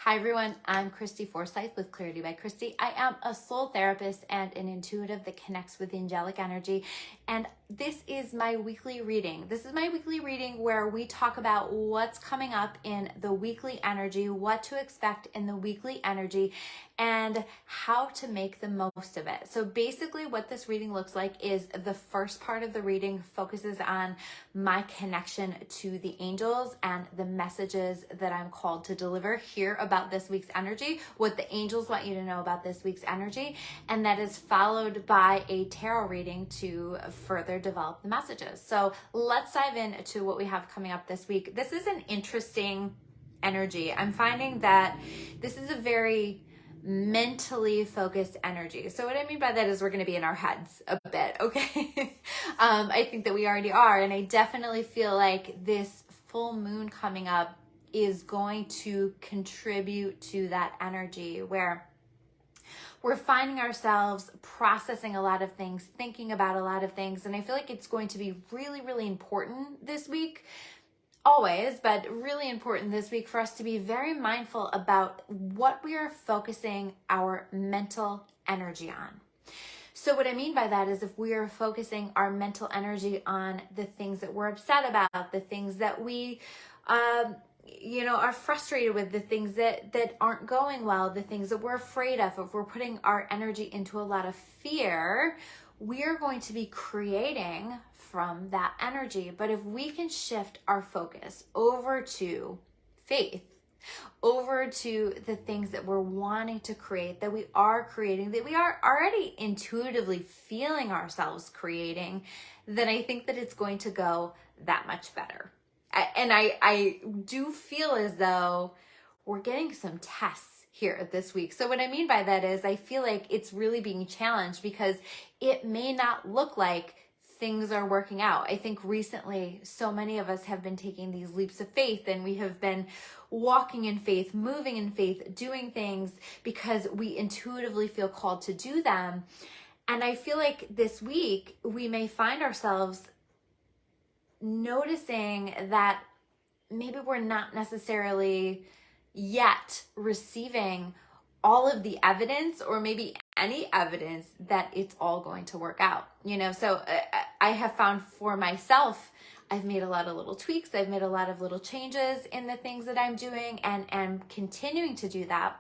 Hi everyone, I'm Christy Forsyth with Clarity by Christy. I am a soul therapist and an intuitive that connects with angelic energy. And this is my weekly reading. This is my weekly reading where we talk about what's coming up in the weekly energy, what to expect in the weekly energy, and how to make the most of it. So basically what this reading looks like is the first part of the reading focuses on my connection to the angels and the messages that I'm called to deliver here about this week's energy, what the angels want you to know about this week's energy, and that is followed by a tarot reading to further develop the messages. So let's dive into what we have coming up this week. This is an interesting energy. I'm finding that this is a very mentally focused energy. So what I mean by that is we're going to be in our heads a bit, okay? I think that we already are, and I definitely feel like this full moon coming up is going to contribute to that energy where we're finding ourselves processing a lot of things, thinking about a lot of things, and I feel like it's going to be really, really important this week, always, but really important this week for us to be very mindful about what we are focusing our mental energy on. So what I mean by that is if we are focusing our mental energy on the things that we're upset about, the things that we are frustrated with, the things that aren't going well, the things that we're afraid of, if we're putting our energy into a lot of fear, we are going to be creating from that energy. But if we can shift our focus over to faith, over to the things that we're wanting to create, that we are creating, that we are already intuitively feeling ourselves creating, then I think that it's going to go that much better. And I do feel as though we're getting some tests here this week. So what I mean by that is I feel like it's really being challenged because it may not look like things are working out. I think recently so many of us have been taking these leaps of faith, and we have been walking in faith, moving in faith, doing things because we intuitively feel called to do them. And I feel like this week we may find ourselves noticing that maybe we're not necessarily yet receiving all of the evidence, or maybe any evidence that it's all going to work out, So I have found for myself, I've made a lot of little tweaks. I've made a lot of little changes in the things that I'm doing and continuing to do that.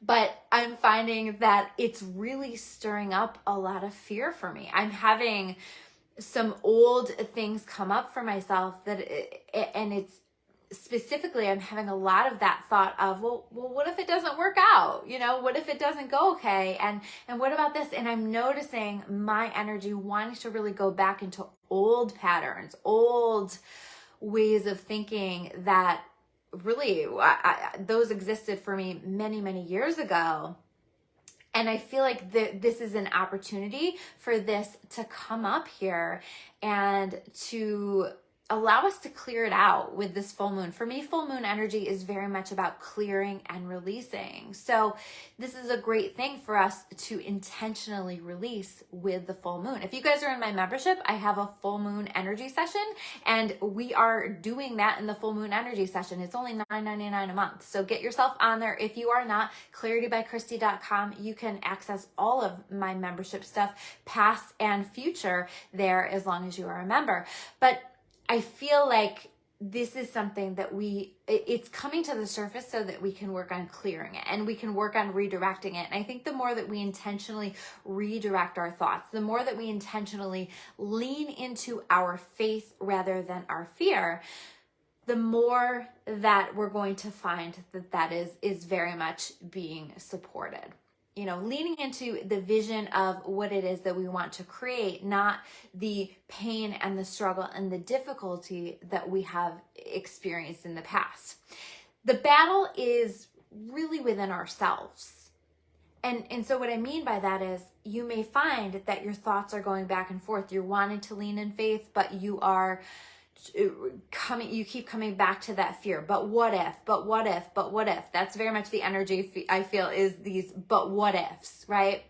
But I'm finding that it's really stirring up a lot of fear for me. I'm having some old things come up for myself and it's specifically, I'm having a lot of that thought of, well, what if it doesn't work out? What if it doesn't go okay? And what about this? And I'm noticing my energy wanting to really go back into old patterns, old ways of thinking that really those existed for me many, many years ago. And I feel like this is an opportunity for this to come up here and to allow us to clear it out with this full moon. For me, full moon energy is very much about clearing and releasing. So this is a great thing for us to intentionally release with the full moon. If you guys are in my membership, I have a full moon energy session, and we are doing that in the full moon energy session. It's only $9.99 a month. So get yourself on there. If you are not, claritybychristy.com, you can access all of my membership stuff, past and future, there as long as you are a member. But I feel like this is something that it's coming to the surface so that we can work on clearing it and we can work on redirecting it. And I think the more that we intentionally redirect our thoughts, the more that we intentionally lean into our faith rather than our fear, the more that we're going to find that is very much being supported. Leaning into the vision of what it is that we want to create, not the pain and the struggle and the difficulty that we have experienced in the past. The battle is really within ourselves. And so what I mean by that is you may find that your thoughts are going back and forth. You're wanting to lean in faith, but you keep coming back to that fear. But what if? That's very much the energy I feel is these but what ifs, right?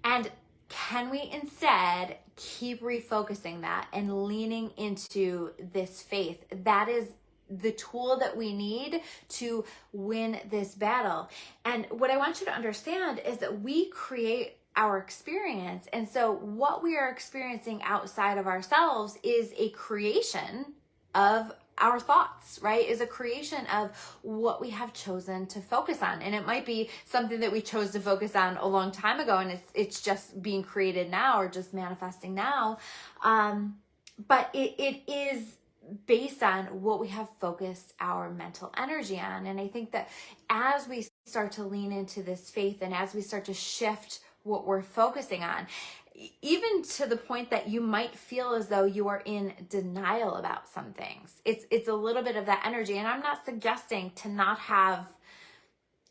And can we instead keep refocusing that and leaning into this faith? That is the tool that we need to win this battle. And what I want you to understand is that we create our experience. And so what we are experiencing outside of ourselves is a creation of our thoughts, right? Is a creation of what we have chosen to focus on. And it might be something that we chose to focus on a long time ago, and it's just being created now or just manifesting now. But it is based on what we have focused our mental energy on. And I think that as we start to lean into this faith and as we start to shift what we're focusing on, even to the point that you might feel as though you are in denial about some things. It's a little bit of that energy. And I'm not suggesting to not have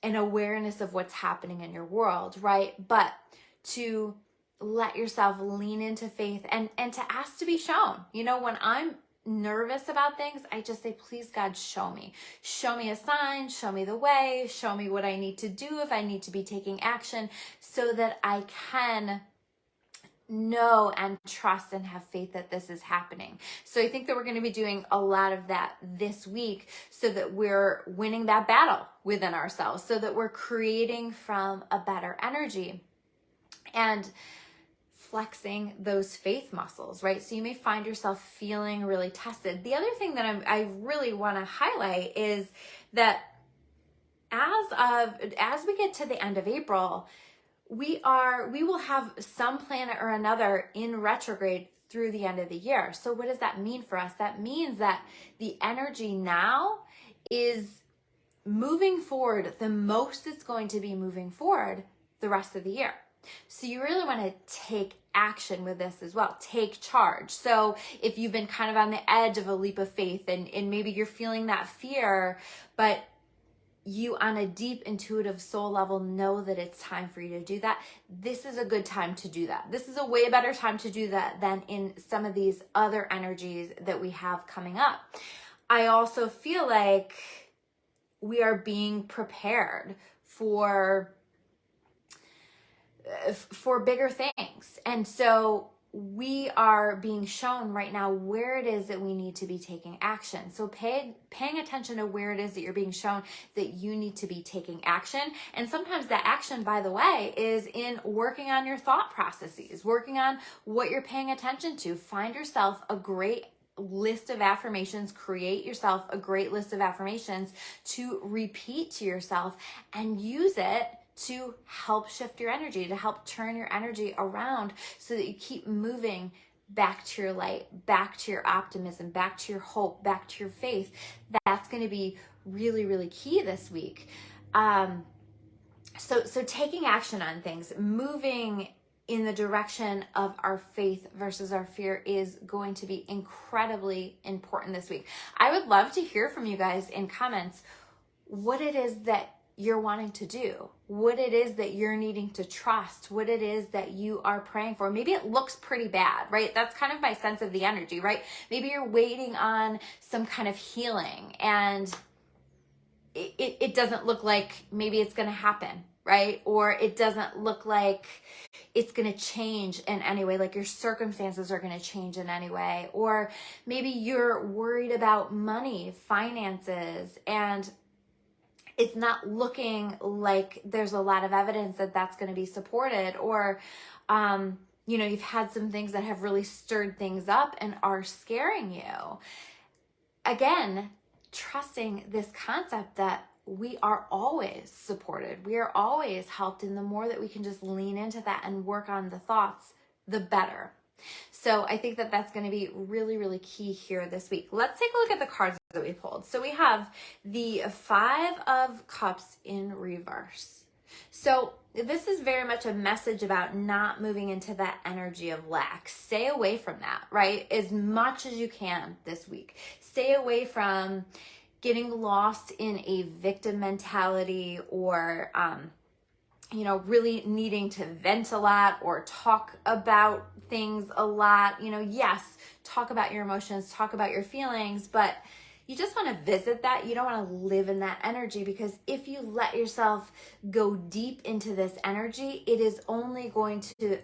an awareness of what's happening in your world, right? But to let yourself lean into faith and to ask to be shown. You know, when I'm nervous about things, I just say, please God, show me a sign, show me the way, show me what I need to do if I need to be taking action so that I can know and trust and have faith that this is happening. So I think that we're going to be doing a lot of that this week so that we're winning that battle within ourselves, so that we're creating from a better energy and flexing those faith muscles, right? So you may find yourself feeling really tested. The other thing that I really want to highlight is that as we get to the end of April, we will have some planet or another in retrograde through the end of the year. So what does that mean for us? That means that the energy now is moving forward the most it's going to be moving forward the rest of the year. So you really want to take action with this as well. Take charge. So if you've been kind of on the edge of a leap of faith and maybe you're feeling that fear, but you on a deep intuitive soul level know that it's time for you to do that, this is a good time to do that. This is a way better time to do that than in some of these other energies that we have coming up. I also feel like we are being prepared for bigger things. And so we are being shown right now where it is that we need to be taking action. So paying attention to where it is that you're being shown that you need to be taking action. And sometimes that action, by the way, is in working on your thought processes, working on what you're paying attention to. Find yourself a great list of affirmations, create yourself a great list of affirmations to repeat to yourself and use it to help shift your energy, to help turn your energy around so that you keep moving back to your light, back to your optimism, back to your hope, back to your faith. That's going to be really, really key this week. So taking action on things, moving in the direction of our faith versus our fear is going to be incredibly important this week. I would love to hear from you guys in comments what it is that you're wanting to do, what it is that you're needing to trust, what it is that you are praying for. Maybe it looks pretty bad, right? That's kind of my sense of the energy, right? Maybe you're waiting on some kind of healing and it doesn't look like maybe it's going to happen, right? Or it doesn't look like it's going to change in any way, like your circumstances are going to change in any way. Or maybe you're worried about money, finances, and it's not looking like there's a lot of evidence that that's going to be supported. Or, you've had some things that have really stirred things up and are scaring you. Again, trusting this concept that we are always supported. We are always helped. And the more that we can just lean into that and work on the thoughts, the better. So I think that that's going to be really, really key here this week. Let's take a look at the cards that we pulled. So we have the 5 of Cups in reverse. So this is very much a message about not moving into that energy of lack. Stay away from that, right? As much as you can this week. Stay away from getting lost in a victim mentality or, really needing to vent a lot or talk about things a lot. Yes, talk about your emotions, talk about your feelings, but you just want to visit that. You don't want to live in that energy, because if you let yourself go deep into this energy, it is only going to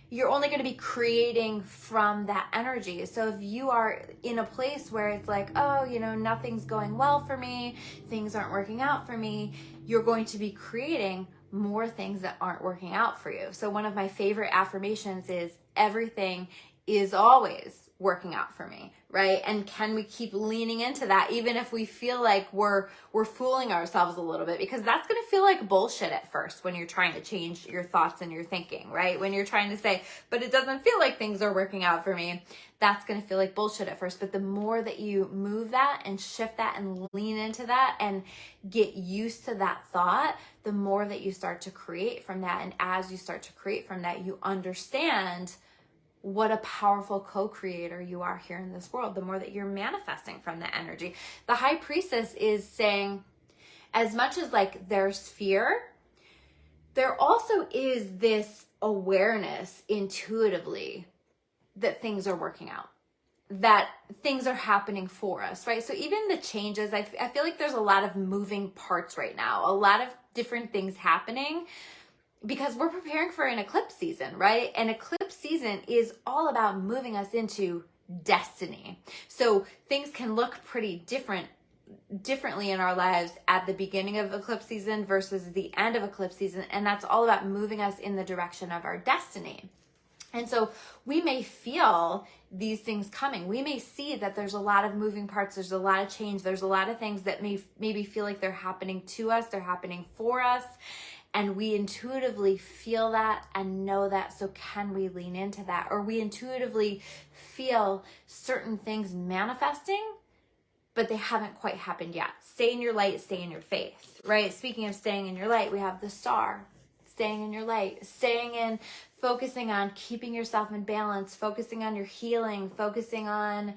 you're only going to be creating from that energy. So if you are in a place where it's like, oh, you know, nothing's going well for me, things aren't working out for me, you're going to be creating more things that aren't working out for you. So one of my favorite affirmations is everything is always working out for me, right? And can we keep leaning into that even if we feel like we're fooling ourselves a little bit, because that's going to feel like bullshit at first when you're trying to change your thoughts and your thinking, right? When you're trying to say, but it doesn't feel like things are working out for me, that's going to feel like bullshit at first. But the more that you move that and shift that and lean into that and get used to that thought, the more that you start to create from that. And as you start to create from that, you understand what a powerful co-creator you are here in this world, the more that you're manifesting from that energy. The high priestess is saying, as much as like there's fear, there also is this awareness intuitively that things are working out, that things are happening for us, right? So even the changes, I feel like there's a lot of moving parts right now, a lot of different things happening, because we're preparing for an eclipse season, right? An eclipse season is all about moving us into destiny. So things can look pretty differently in our lives at the beginning of eclipse season versus the end of eclipse season. And that's all about moving us in the direction of our destiny. And so we may feel these things coming. We may see that there's a lot of moving parts. There's a lot of change. There's a lot of things that maybe feel like they're happening to us. They're happening for us. And we intuitively feel that and know that. So can we lean into that? Or we intuitively feel certain things manifesting, but they haven't quite happened yet. Stay in your light, stay in your faith, right? Speaking of staying in your light, we have the star, staying in your light, staying in, focusing on keeping yourself in balance, focusing on your healing, focusing on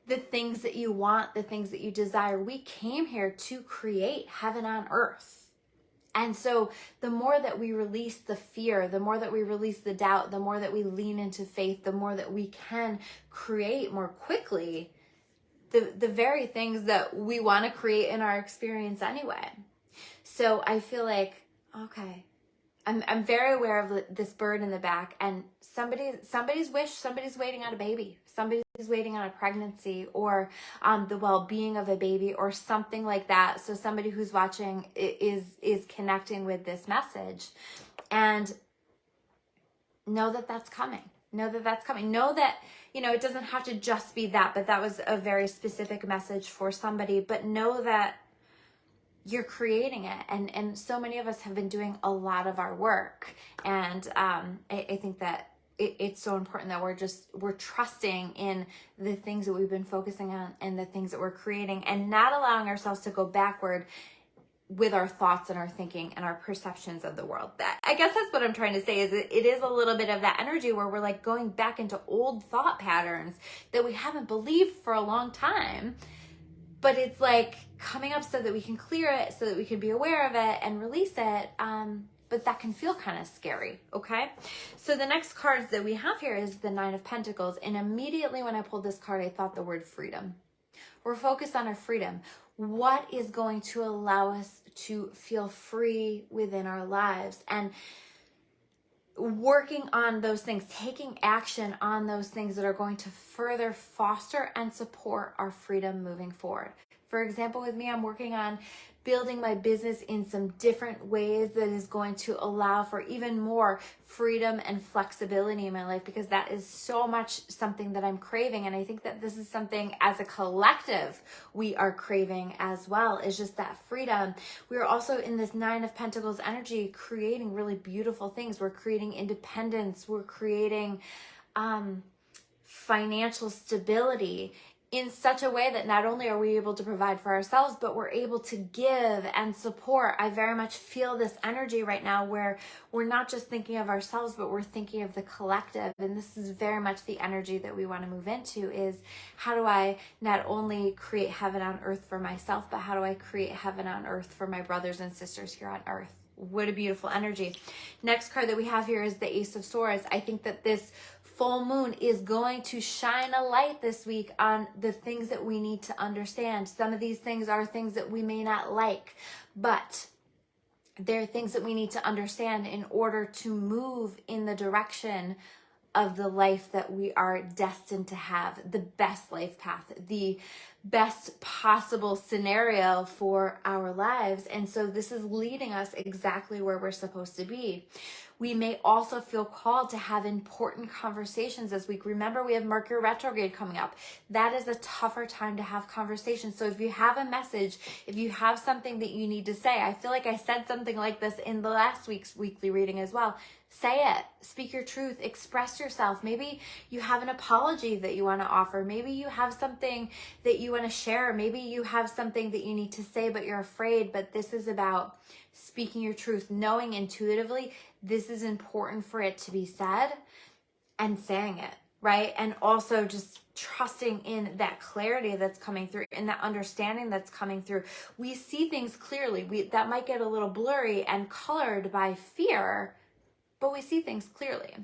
the things that you want, the things that you desire. We came here to create heaven on earth. And so the more that we release the fear, the more that we release the doubt, the more that we lean into faith, the more that we can create more quickly the very things that we want to create in our experience anyway. So I feel like, okay, I'm very aware of this bird in the back, and somebody's waiting on a baby. Somebody's waiting on a pregnancy or the well-being of a baby or something like that. So somebody who's watching is connecting with this message, and know that that's coming. Know that that's coming. Know that, you know, it doesn't have to just be that, but that was a very specific message for somebody. But know that you're creating it, and so many of us have been doing a lot of our work, and I think that it's so important that we're trusting in the things that we've been focusing on and the things that we're creating, and not allowing ourselves to go backward with our thoughts and our thinking and our perceptions of the world. That, I guess that's what I'm trying to say, is it is a little bit of that energy where we're like going back into old thought patterns that we haven't believed for a long time. But it's like coming up so that we can clear it, so that we can be aware of it and release it. But that can feel kind of scary, okay? So the next cards that we have here is the Nine of Pentacles. And immediately when I pulled this card, I thought the word freedom. We're focused on our freedom. What is going to allow us to feel free within our lives? And working on those things, taking action on those things that are going to further foster and support our freedom moving forward. For example, with me, I'm working on building my business in some different ways that is going to allow for even more freedom and flexibility in my life, because that is so much something that I'm craving. And I think that this is something as a collective we are craving as well, is just that freedom. We are also in this Nine of Pentacles energy creating really beautiful things. We're creating independence. We're creating financial stability in such a way that not only are we able to provide for ourselves, but we're able to give and support. I very much feel this energy right now where we're not just thinking of ourselves, but we're thinking of the collective. And this is very much the energy that we want to move into, is how do I not only create heaven on earth for myself, but how do I create heaven on earth for my brothers and sisters here on earth? What a beautiful energy. Next card that we have here is the Ace of Swords. I think that this full moon is going to shine a light this week on the things that we need to understand. Some of these things are things that we may not like, but There are things that we need to understand in order to move in the direction of the life that we are destined to have, the best life path, the best possible scenario for our lives. And so this is leading us exactly where we're supposed to be. We may also feel called to have important conversations this week. Remember, we have Mercury retrograde coming up. That is a tougher time to have conversations. So if you have a message, if you have something that you need to say, I feel like I said something like this in the last week's weekly reading as well. Say it, speak your truth, express yourself. Maybe you have an apology that you want to offer. Maybe you have something that you want to share. Maybe you have something that you need to say, but you're afraid. But this is about speaking your truth, knowing intuitively this is important for it to be said and saying it, right? And also just trusting in that clarity that's coming through and that understanding that's coming through. We see things clearly. That might get a little blurry and colored by fear, but we see things clearly.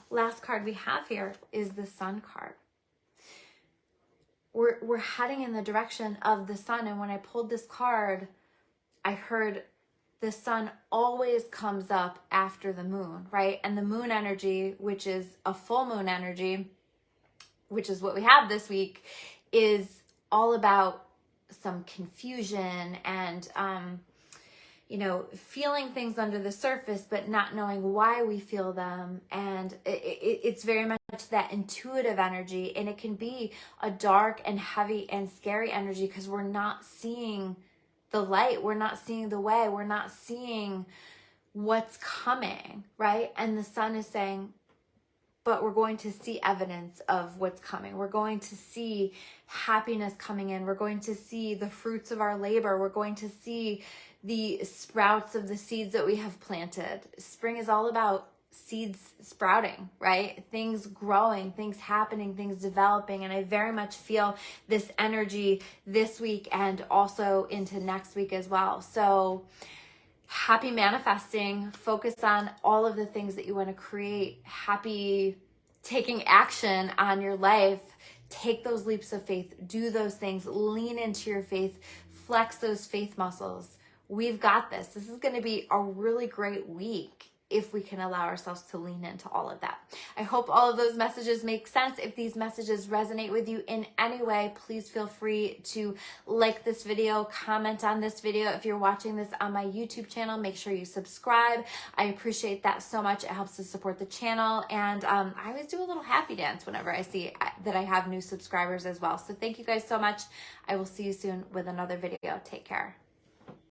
Last card we have here is the Sun card. We're heading in the direction of the sun. And when I pulled this card, I heard the sun always comes up after the moon, right? And the moon energy, which is a full moon energy, which is what we have this week, is all about some confusion and, feeling things under the surface, but not knowing why we feel them. And it's very much that intuitive energy. And it can be a dark and heavy and scary energy because we're not seeing the light. We're not seeing the way. We're not seeing what's coming, right? And the sun is saying, but we're going to see evidence of what's coming. We're going to see happiness coming in. We're going to see the fruits of our labor. We're going to see the sprouts of the seeds that we have planted. Spring is all about seeds sprouting, right? Things growing, things happening, things developing. And I very much feel this energy this week and also into next week as well. So happy manifesting. Focus on all of the things that you want to create. Happy taking action on your life. Take those leaps of faith. Do those things. Lean into your faith. Flex those faith muscles. We've got this. This is going to be a really great week if we can allow ourselves to lean into all of that. I hope all of those messages make sense. If these messages resonate with you in any way, please feel free to like this video, comment on this video. If you're watching this on my YouTube channel, make sure you subscribe. I appreciate that so much. It helps to support the channel. And I always do a little happy dance whenever I see that I have new subscribers as well. So thank you guys so much. I will see you soon with another video. Take care.